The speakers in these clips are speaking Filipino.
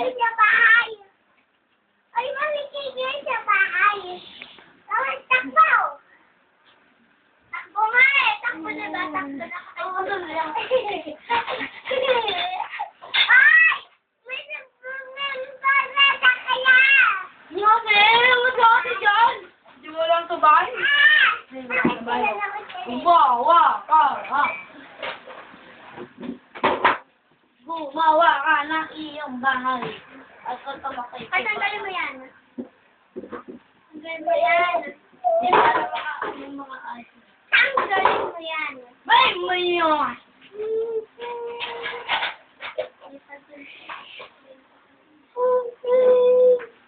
kayo sa bahay. Ay, mamigay kayo sa bahay. Tawag, takbo. Takbo nga eh. Takbo na ba? Takbo na kayo. Ay! May nagpumemba na sa kaya. Grabe, mag-ate dyan. Di mo lang ito bahay. Gumawa ka, ha? Gumawa ka ng iyong bahay. At tumakay ka. Ay, tanggalin mo yan. Tanggalin mo yan. Di ba nakakaano yung mga aso? Tanggalin mo yan. Bay mo yun!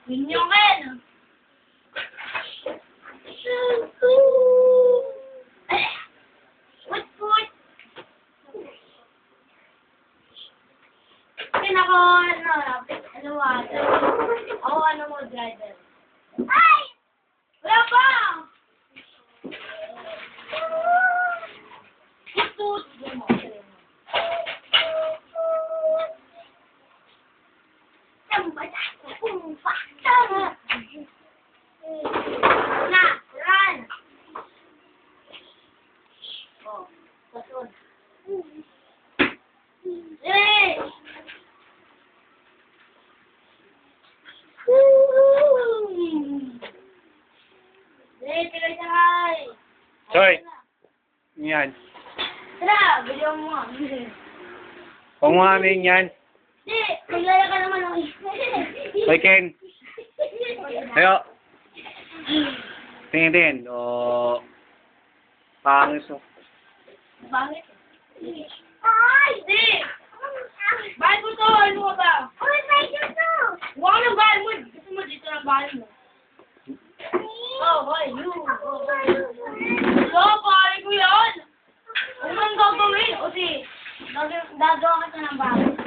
Minyokin! Put! Pinako, ano mo, driver? Ay! Wala pa! Put! Na! Run! Oh, kasun. Eh! Tigay-tigay! Hoy! Yan. Tara, video mo nga. Kung mga amin yan. Di, maglala ka naman ng Hoy, Ken. Ayo. Tingin. O... Pangis o. Bakit? Ay! Di! Bahay mo to, ano mo ba? Uy, may gusto! Huwag ng bahay mo. Gusto mo dito ng bahay mo. Oh, boy, you. So, pare ko yan. Huwag mong gagawin. O si, gagawa ka ng bahay.